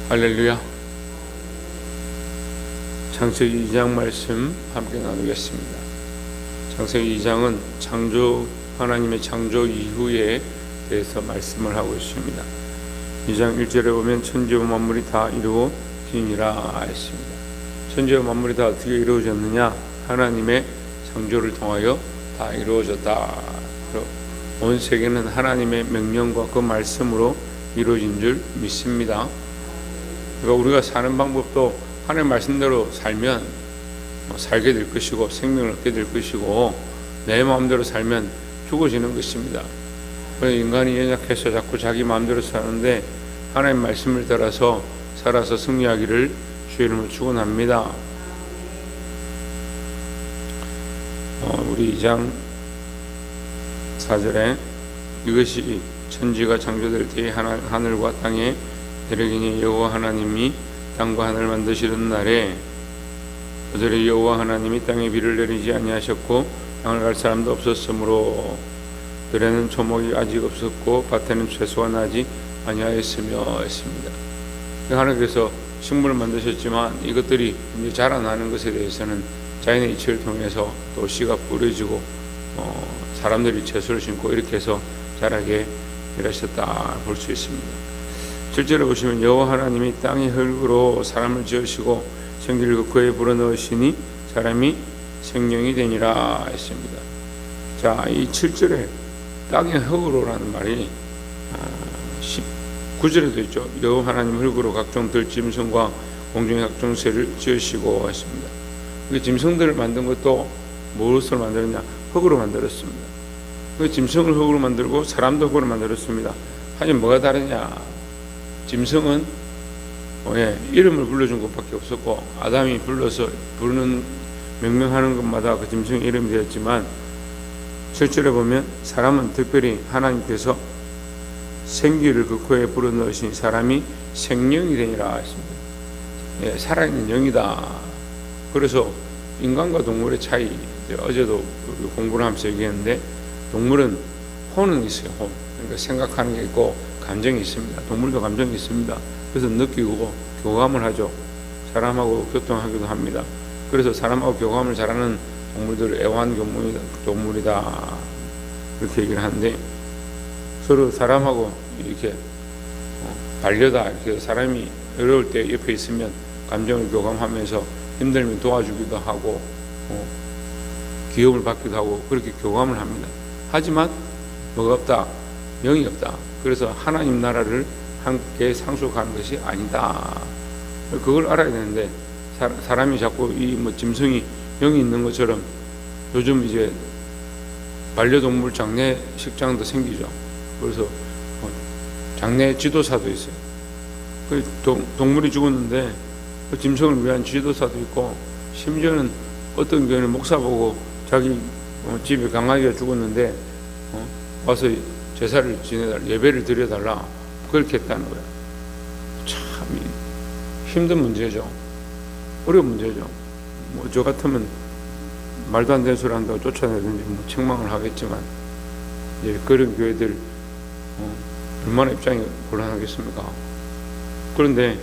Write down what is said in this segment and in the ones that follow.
할렐루야. 창세기 2장 말씀 함께 나누겠습니다. 창세기 2장은 하나님의 창조 이후에 대해서 말씀을 하고 있습니다. 2장 1절에 보면 천지와 만물이 다 이루어지니라 했습니다. 천지와 만물이 다 어떻게 이루어졌느냐? 하나님의 창조를 통하여 다 이루어졌다. 온 세계는 하나님의 명령과 그 말씀으로 이루어진 줄 믿습니다. 그러니까 우리가 사는 방법도 하나님 말씀대로 살면 살게 될 것이고 생명을 얻게 될 것이고, 내 마음대로 살면 죽어지는 것입니다. 인간이 연약해서 자꾸 자기 마음대로 사는데 하나님 말씀을 따라서 살아서 승리하기를 주의 이름으로 축원합니다. 우리 2장 4절에 이것이 천지가 창조될 때에 하늘과 땅에 대력이니 여호와 하나님이 땅과 하늘을 만드시던 날에, 그들의 여호와 하나님이 땅에 비를 내리지 아니하셨고 땅을 갈 사람도 없었으므로 들에는 초목이 아직 없었고 밭에는 채소가 나지 아니하였으며 했습니다. 하나님께서 식물을 만드셨지만 이것들이 이제 자라나는 것에 대해서는 자연의 이치를 통해서 또 씨가 뿌려지고 사람들이 채소를 심고 이렇게 해서 자라게 일하셨다 볼 수 있습니다. 실제로 보시면 여호와 하나님이 땅의 흙으로 사람을 지으시고 생기를 그에 불어넣으시니 사람이 생명이 되니라 했습니다. 자, 이 7절에 땅의 흙으로라는 말이 19절에도 있죠. 여호와 하나님 흙으로 각종 들짐승과 공중의 각종 새를 지으시고 했습니다. 그 짐승들을 만든 것도 무엇으로 만들었냐? 흙으로 만들었습니다. 그 짐승을 흙으로 만들고 사람도 흙으로 만들었습니다. 하지만 뭐가 다르냐? 짐승은 이름을 불러준 것밖에 없었고, 아담이 불러서 명명하는 것마다 그 짐승의 이름이 되었지만, 실제로 보면 사람은 특별히 하나님께서 생기를 그 코에 불어넣으신 사람이 생명이 되니라 했습니다. 살아있는 영이다. 그래서 인간과 동물의 차이, 어제도 공부를 하면서 얘기했는데, 동물은 혼은 있어요. 혼. 그러니까 생각하는 게 있고 감정이 있습니다. 동물도 감정이 있습니다. 그래서 느끼고 교감을 하죠. 사람하고 교통하기도 합니다. 그래서 사람하고 교감을 잘하는 동물들을 애완동물이다 그렇게 얘기를 하는데, 서로 사람하고 이렇게 반려다, 이렇게 사람이 어려울 때 옆에 있으면 감정을 교감하면서 힘들면 도와주기도 하고 기업을 받기도 하고 그렇게 교감을 합니다. 하지만 뭐가 없다? 영이 없다. 그래서 하나님 나라를 함께 상속하는 것이 아니다. 그걸 알아야 되는데, 사람이 자꾸 짐승이 영이 있는 것처럼 요즘 이제 반려동물 장례식장도 생기죠. 그래서 장례 지도사도 있어요. 그 동물이 죽었는데 그 짐승을 위한 지도사도 있고, 심지어는 어떤 경우는 목사 보고 자기 집에 강아지가 죽었는데 와서 제사를 지내달라, 예배를 드려달라, 그렇게 했다는 거야. 참 힘든 문제죠. 어려운 문제죠. 저 같으면 말도 안 되는 소리 한다고 쫓아내든지 책망을 하겠지만, 그런 교회들 얼마나 입장이 곤란하겠습니까? 그런데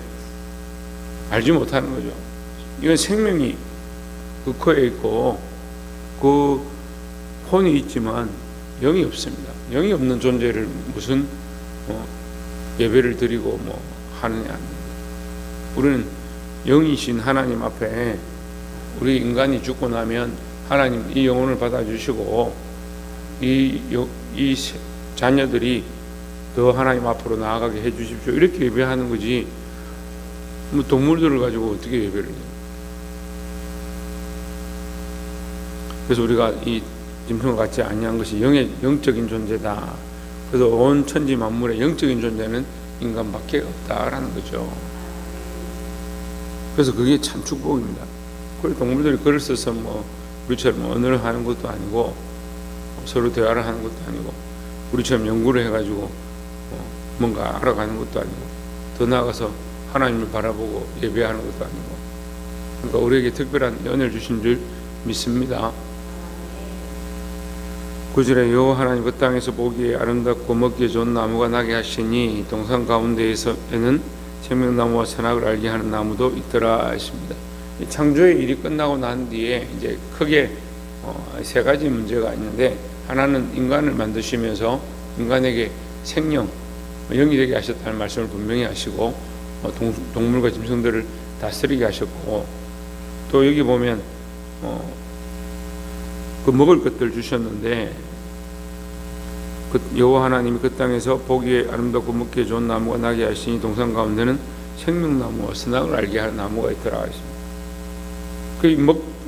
알지 못하는 거죠. 이건 생명이 그 코에 있고 그 혼이 있지만 영이 없습니다. 영이 없는 존재를 무슨 예배를 드리고 하느냐. 우리는 영이신 하나님 앞에, 우리 인간이 죽고 나면 하나님 이 영혼을 받아주시고 이 자녀들이 더 하나님 앞으로 나아가게 해주십시오, 이렇게 예배하는 거지, 동물들을 가지고 어떻게 예배를 해요? 그래서 우리가 이 짐승과 같지 아니한 것이 영적인 존재다. 그래서 온 천지 만물의 영적인 존재는 인간밖에 없다라는 거죠. 그래서 그게 참 축복입니다. 그래서 동물들이 글을 써서 우리처럼 언어를 하는 것도 아니고 서로 대화를 하는 것도 아니고 우리처럼 연구를 해가지고 뭔가 알아가는 것도 아니고, 더 나아가서 하나님을 바라보고 예배하는 것도 아니고, 그러니까 우리에게 특별한 은혜를 주신 줄 믿습니다. 9절에 여호와 하나님 그 땅에서 보기에 아름답고 먹기에 좋은 나무가 나게 하시니 동산 가운데에는 생명나무와 선악을 알게 하는 나무도 있더라 했습니다. 창조의 일이 끝나고 난 뒤에 이제 크게 세 가지 문제가 있는데, 하나는 인간을 만드시면서 인간에게 생명, 영이 되게 하셨다는 말씀을 분명히 하시고, 동물과 짐승들을 다스리게 하셨고, 또 여기 보면 그 먹을 것들 주셨는데, 여호와 하나님이 그 땅에서 보기에 아름답고 먹기에 좋은 나무가 나게 하시니 동산 가운데는 생명나무와 선악을 알게 하는 나무가 있더라 했습니다.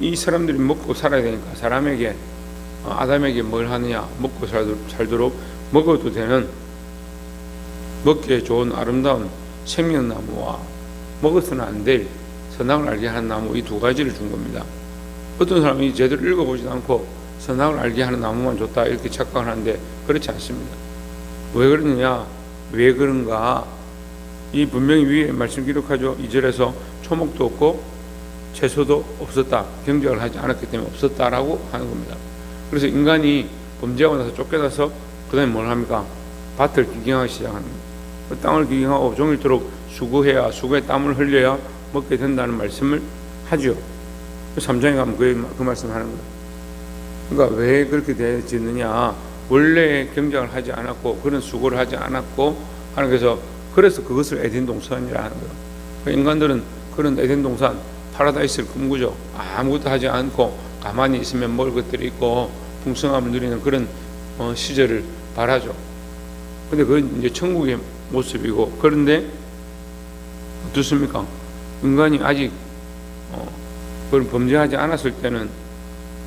이 사람들이 먹고 살아야 되니까 사람에게, 아담에게 뭘 하느냐, 먹고 살도록 먹어도 되는, 먹기에 좋은 아름다운 생명나무와 먹어서는 안 될 선악을 알게 하는 나무, 이 두 가지를 준 겁니다. 어떤 사람이 제대로 읽어보지도 않고 선악을 알게 하는 나무만 줬다 이렇게 착각하는데 그렇지 않습니다. 왜 그러느냐, 왜 그런가, 이 분명히 위에 말씀 기록하죠. 2절에서 초목도 없고 채소도 없었다, 경작을 하지 않았기 때문에 없었다라고 하는 겁니다. 그래서 인간이 범죄하고 나서 쫓겨나서 그 다음에 뭘 합니까? 밭을 기경하기 시작합니다. 그 땅을 기경하고 종일토록 수고해야, 수고에 땀을 흘려야 먹게 된다는 말씀을 하죠. 3장에 가면 그 말씀을 하는 거예요. 그러니까 왜 그렇게 되어지느냐, 원래 경작을 하지 않았고 그런 수고를 하지 않았고 하나님께서 그래서 그것을 에덴 동산이라 하는 거예요. 그러니까 인간들은 그런 에덴 동산, 파라다이스를 꿈꾸죠. 아무것도 하지 않고 가만히 있으면 먹을 것들이 있고 풍성함을 누리는 그런 시절을 바라죠. 근데 그건 이제 천국의 모습이고, 그런데 어떻습니까? 인간이 아직 그걸 범죄하지 않았을 때는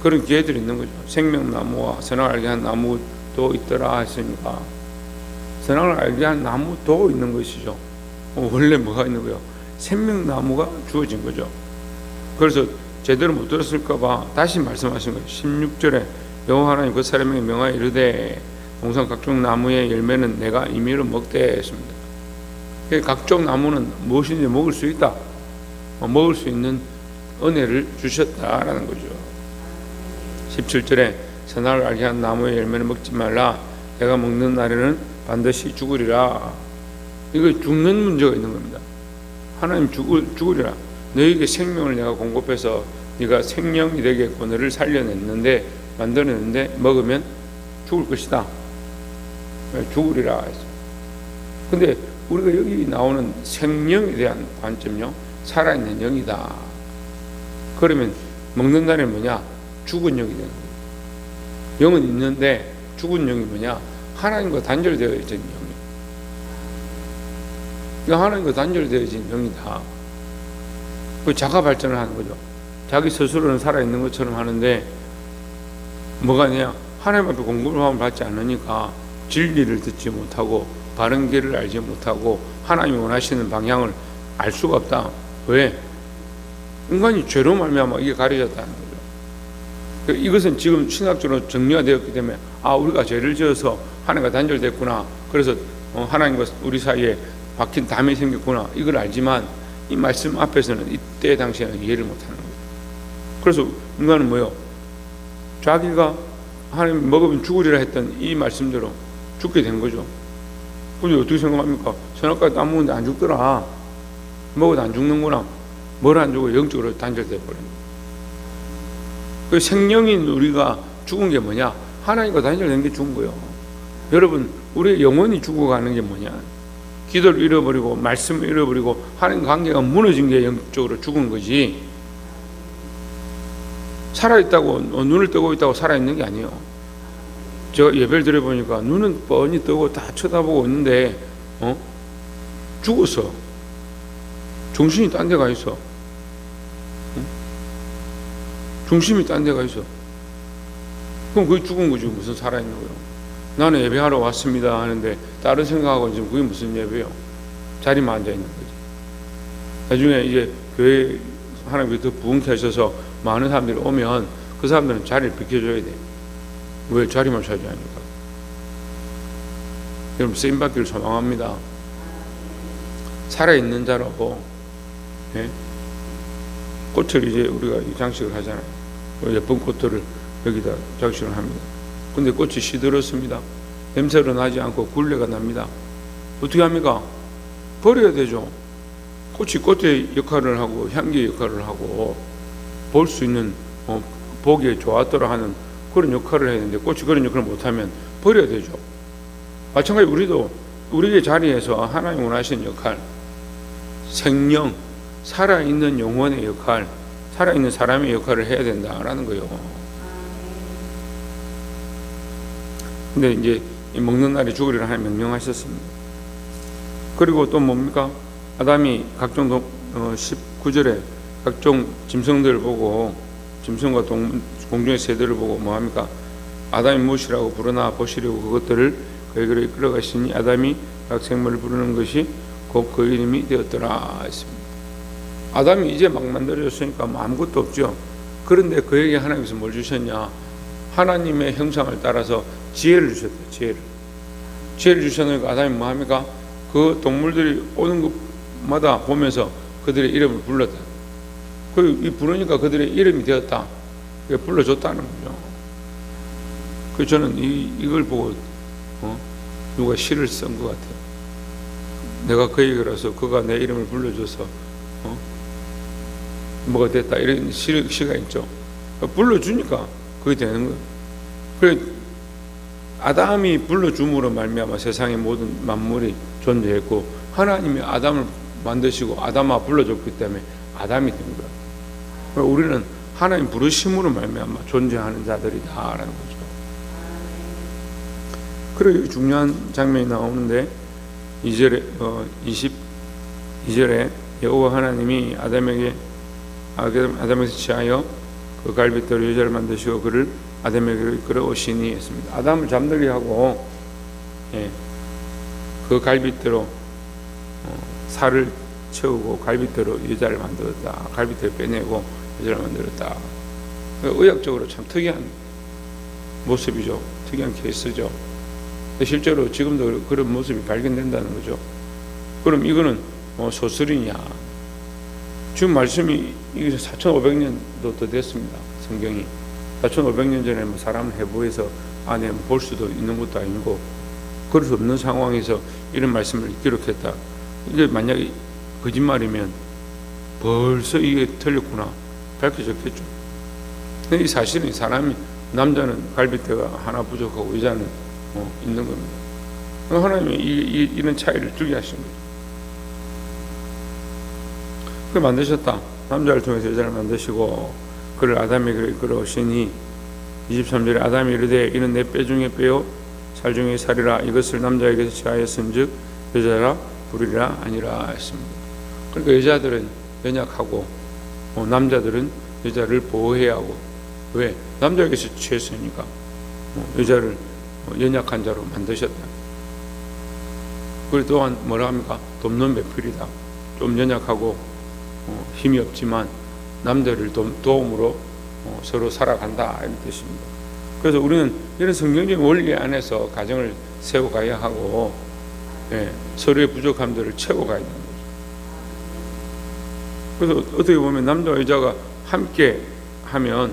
그런 기회들이 있는 거죠. 생명나무와 선악을 알게 한 나무도 있더라 했으니까 선악을 알게 한 나무도 있는 것이죠. 원래 뭐가 있는 거예요? 생명나무가 주어진 거죠. 그래서 제대로 못 들었을까 봐 다시 말씀하신 거예요. 16절에 여호와 하나님 그 사람에게 명하여 이르되 동산 각종 나무의 열매는 내가 임의로 먹되 했습니다. 각종 나무는 무엇인지 먹을 수 있다, 먹을 수 있는 은혜를 주셨다라는 거죠. 17절에 선악을 알게 한 나무의 열매는 먹지 말라, 내가 먹는 날에는 반드시 죽으리라. 이거 죽는 문제가 있는 겁니다. 하나님 죽으리라, 너에게 생명을 내가 공급해서 네가 생명이 되겠고 너를 살려냈는데, 만들어냈는데 먹으면 죽을 것이다, 죽으리라 했어. 근데 우리가 여기 나오는 생명에 대한 관점요, 살아있는 영이다. 그러면 먹는 날에 뭐냐? 죽은 영이 되는 거예요. 영은 있는데 죽은 영이 뭐냐? 하나님과 단절되어진 영이에요. 이거 하나님과 단절되어진 영이다. 그 자가 발전을 하는 거죠. 자기 스스로는 살아있는 것처럼 하는데 뭐가 되냐? 하나님 앞에 공급을 받지 않으니까 진리를 듣지 못하고 바른 길을 알지 못하고 하나님이 원하시는 방향을 알 수가 없다. 왜? 인간이 죄로 말미암아 이게 가려졌다는 거죠. 이것은 지금 신학적으로 정리가 되었기 때문에 우리가 죄를 지어서 하나님과 단절됐구나, 그래서 하나님과 우리 사이에 박힌 담이 생겼구나, 이걸 알지만 이 말씀 앞에서는 이때 당시에는 이해를 못하는 거예요. 그래서 인간은 뭐예요? 자기가 하나님 먹으면 죽으리라 했던 이 말씀대로 죽게 된 거죠. 근데 어떻게 생각합니까? 선악과에 땀 먹는데 안 죽더라, 먹어도 안 죽는구나, 뭘 안 죽어? 영적으로 단절돼 버린 거예요. 그 생명인 우리가 죽은 게 뭐냐? 하나님과 단절된 게 죽은 거예요. 여러분, 우리의 영혼이 죽어가는 게 뭐냐? 기도를 잃어버리고 말씀을 잃어버리고 하나님 관계가 무너진 게 영적으로 죽은 거지, 살아있다고 눈을 뜨고 있다고 살아있는 게 아니에요. 제가 예배를 드려보니까 눈은 뻔히 뜨고 다 쳐다보고 있는데 죽었어. 정신이 딴 데 가 있어. 중심이 딴 데 가 있어. 그럼 그게 죽은 거지, 무슨 살아있는 거예요? 나는 예배하러 왔습니다 하는데 다른 생각하고 지금 그게 무슨 예배예요? 자리만 앉아 있는 거지. 나중에 이제 교회 하나님께 더 부흥케 하셔서 많은 사람들이 오면 그 사람들은 자리를 비켜줘야 돼. 왜? 자리만 차지하니까. 여러분, 쓰임받기를 소망합니다. 살아있는 자라고, 예? 꽃을 이제 우리가 장식을 하잖아요. 예쁜 꽃들을 여기다 장식을 합니다. 근데 꽃이 시들었습니다. 냄새로 나지 않고 굴레가 납니다. 어떻게 합니까? 버려야 되죠. 꽃이 꽃의 역할을 하고 향기의 역할을 하고 볼 수 있는 보기에 좋았더라 하는 그런 역할을 해야 되는데 꽃이 그런 역할을 못하면 버려야 되죠. 마찬가지 우리도 우리의 자리에서 하나님 원하시는 역할, 생명, 살아있는 영혼의 역할, 살아있는 사람의 역할을 해야 된다라는 거예요. 근데 이제 먹는 날에 죽으리라 하나님 명령하셨습니다. 그리고 또 뭡니까? 아담이 각종 19절에 각종 짐승들을 보고 짐승과 공중의 새들을 보고 뭐합니까? 아담이 무엇이라고 부르나 보시려고 그것들을 그에게로 이끌어가시니 아담이 각 생물을 부르는 것이 곧 그 이름이 되었더라 했습니다. 아담이 이제 막 만들어졌으니까 뭐 아무것도 없죠. 그런데 그에게 하나님께서 뭘 주셨냐? 하나님의 형상을 따라서 지혜를 주셨다. 지혜를 주셨으니까 아담이 뭐합니까? 그 동물들이 오는 것마다 보면서 그들의 이름을 불렀다. 그 부르니까 그들의 이름이 되었다. 불러줬다는 거죠. 그 저는 이걸 보고 누가 시를 쓴 것 같아요. 내가 그에게라서 그가 내 이름을 불러줘서 뭐가 됐다 이런 시가 있죠. 불러주니까 그게 되는 거예요. 그래 아담이 불러줌으로 말미암아 세상의 모든 만물이 존재했고 하나님이 아담을 만드시고 아담아 불러줬기 때문에 아담이 된 거예요. 우리는 하나님 부르심으로 말미암아 존재하는 자들이다라는 거죠. 그리고 중요한 장면이 나오는데 22절에 여호와 하나님이 아담에게서 취하여 그 갈빗대로 여자를 만드시고 그를 아담에게로 이끌어 오시니 했습니다. 아담을 잠들게 하고 그 갈빗대로 살을 채우고 갈빗대로 여자를 만들었다. 갈빗대로 빼내고 여자를 만들었다. 의학적으로 참 특이한 모습이죠. 특이한 케이스죠. 실제로 지금도 그런 모습이 발견된다는 거죠. 그럼 이거는 소설이냐? 지금 말씀이 4,500년도 더 됐습니다. 성경이 4,500년 전에 사람을 해부해서 안에 볼 수도 있는 것도 아니고 그럴 수 없는 상황에서 이런 말씀을 기록했다. 이게 만약에 거짓말이면 벌써 이게 틀렸구나 밝혀졌겠죠. 근데 이 사실은 사람이 남자는 갈빗대가 하나 부족하고 여자는 있는 겁니다. 하나님이 이런 차이를 두게 하신 거죠. 그 만드셨다. 남자를 통해서 여자를 만드시고 그를 아담에게 이끌어오시니 23절에 아담이 이르되 이는 내 뼈 중에 뼈요 살 중에 살이라 이것을 남자에게서 취하였은즉 여자라 부르리라 아니라 했습니다. 그러니까 여자들은 연약하고 남자들은 여자를 보호해야 하고 왜? 남자에게서 취했으니까 여자를 연약한 자로 만드셨다. 그리고 또한 뭐라 합니까? 돕는 배필이다. 좀 연약하고 힘이 없지만 남들을 도움으로 서로 살아간다 이런 뜻입니다. 그래서 우리는 이런 성경적인 원리 안에서 가정을 세워가야 하고 서로의 부족함들을 채워가야 되는 거죠. 그래서 어떻게 보면 남자와 여자가 함께 하면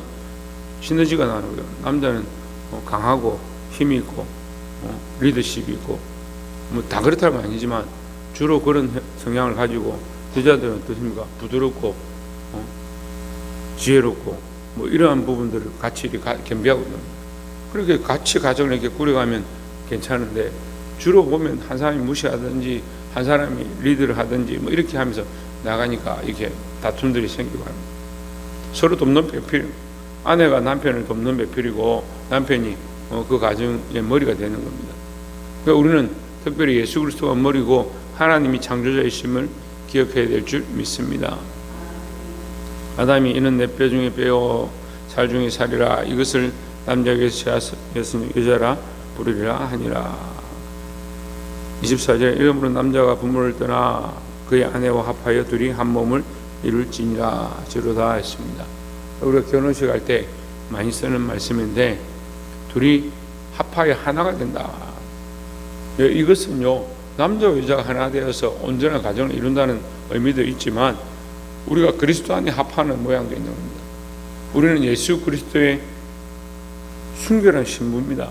시너지가 나는 거예요. 남자는 강하고 힘이 있고 리더십이 있고 뭐 다 그렇다는 건 아니지만 주로 그런 성향을 가지고 여자들은 어떻습니까? 부드럽고 지혜롭고 뭐 이러한 부분들을 같이 겸비하거든요. 그렇게 같이 가정을 이렇게 꾸려가면 괜찮은데 주로 보면 한 사람이 무시하든지 한 사람이 리드를 하든지 뭐 이렇게 하면서 나가니까 이렇게 다툼들이 생기고 합니다. 서로 돕는 배필, 아내가 남편을 돕는 배필이고 남편이 그 가정의 머리가 되는 겁니다. 그러니까 우리는 특별히 예수 그리스도가 머리고 하나님이 창조자이심을 기억해야 될 줄 믿습니다. 아담이 이는 내 뼈 중에 뼈요 살 중에 살이라 이것을 남자에게서 취하였으니 여자라 부르리라 하니라. 24절에 이러므로 남자가 부모를 떠나 그의 아내와 합하여 둘이 한 몸을 이룰지니라 저로다 했습니다. 우리가 결혼식 할 때 많이 쓰는 말씀인데 둘이 합하여 하나가 된다. 이것은요 남자와 여자가 하나 되어서 온전한 가정을 이룬다는 의미도 있지만 우리가 그리스도 안에 합하는 모양도 있는 겁니다. 우리는 예수 그리스도의 순결한 신부입니다.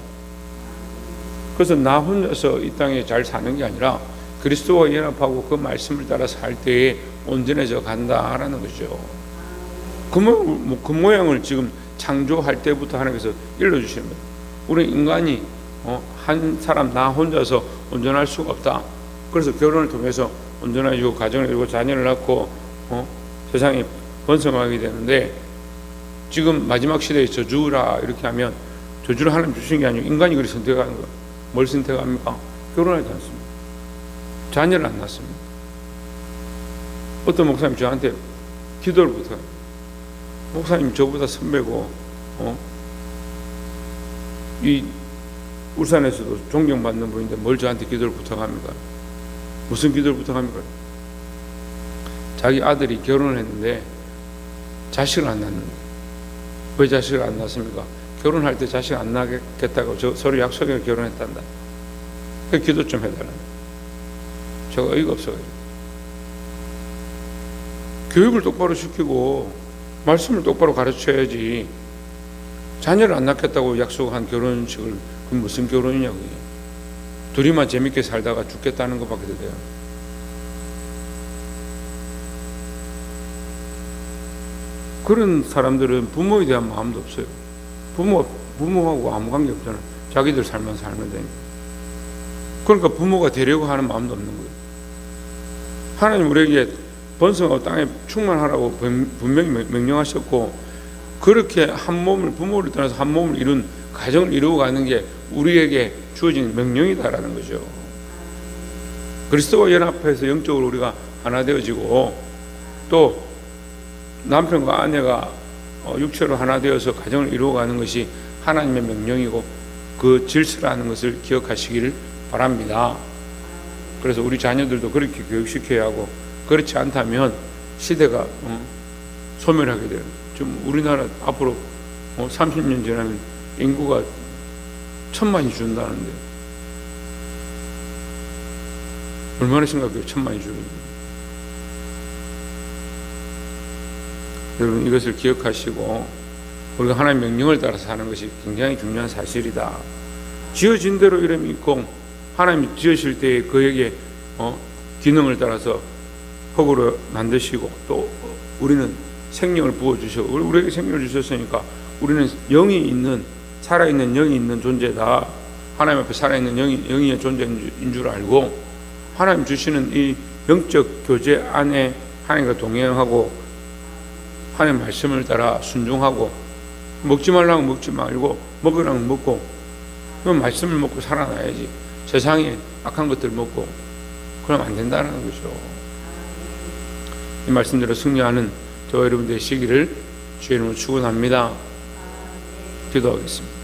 그래서 나 혼자서 이 땅에 잘 사는 게 아니라 그리스도와 연합하고 그 말씀을 따라 살 때에 온전해져 간다라는 거죠. 그 모양을 지금 창조할 때부터 하나님께서 일러주시는 거예요. 우리 인간이 한 사람 나 혼자서 온전할 수가 없다. 그래서 결혼을 통해서 온전해지고 가정을 이루고 자녀를 낳고 세상이 번성하게 되는데, 지금 마지막 시대에 저주라 이렇게 하면 저주를 하나님 주신 게 아니고 인간이 그렇게 선택하는 거예요. 뭘 선택합니까? 결혼하지 않습니다. 자녀를 안 낳습니다. 어떤 목사님 저한테 기도를 부탁해요. 목사님 저보다 선배고 이 울산에서도 존경받는 분인데 뭘 저한테 기도를 부탁합니까? 무슨 기도를 부탁합니까? 자기 아들이 결혼을 했는데 자식을 안 낳는다. 왜 자식을 안 낳습니까? 결혼할 때 자식 안 낳겠다고 서로 약속해서 결혼했단다. 기도 좀 해달라. 제가 어이가 없어가지고, 교육을 똑바로 시키고 말씀을 똑바로 가르쳐야지, 자녀를 안 낳겠다고 약속한 결혼식을 그건 무슨 결혼이냐고요. 둘이만 재밌게 살다가 죽겠다는 것밖에 돼요. 그런 사람들은 부모에 대한 마음도 없어요. 부모하고 아무 관계 없잖아요. 자기들 삶만 살면 되니까. 그러니까 부모가 되려고 하는 마음도 없는 거예요. 하나님 우리에게 번성하고 땅에 충만하라고 분명히 명령하셨고, 그렇게 한 몸을, 부모를 떠나서 한 몸을 이룬 가정을 이루어 가는 게 우리에게 주어진 명령이다라는 거죠. 그리스도와 연합해서 영적으로 우리가 하나 되어지고, 또 남편과 아내가 육체로 하나 되어서 가정을 이루어가는 것이 하나님의 명령이고 그 질서라는 것을 기억하시기를 바랍니다. 그래서 우리 자녀들도 그렇게 교육시켜야 하고, 그렇지 않다면 시대가 소멸하게 돼요. 지금 우리나라 앞으로 30년 지나면 인구가 1000만이 준다는데 얼마나 심각해요. 1000만이 줄는. 여러분, 이것을 기억하시고 우리가 하나님의 명령을 따라서 사는 것이 굉장히 중요한 사실이다. 지어진 대로 이름이 있고, 하나님이 지으실 때에 그에게 기능을 따라서 흙으로 만드시고, 또 우리는 생명을 부어주시고, 우리에게 생명을 주셨으니까 우리는 영이 있는, 살아있는 영이 있는 존재다. 하나님 앞에 살아있는 영의 존재인 줄 알고, 하나님 주시는 이 영적 교제 안에 하나님과 동행하고 하나님 말씀을 따라 순종하고, 먹지 말라고 먹지 말고 먹으라고 먹고, 그 말씀을 먹고 살아나야지. 세상에 악한 것들 먹고 그러면 안 된다는 거죠. 이 말씀대로 승리하는 저와 여러분 되시기를 주의 이름으로 축원합니다. 기도하겠습니다.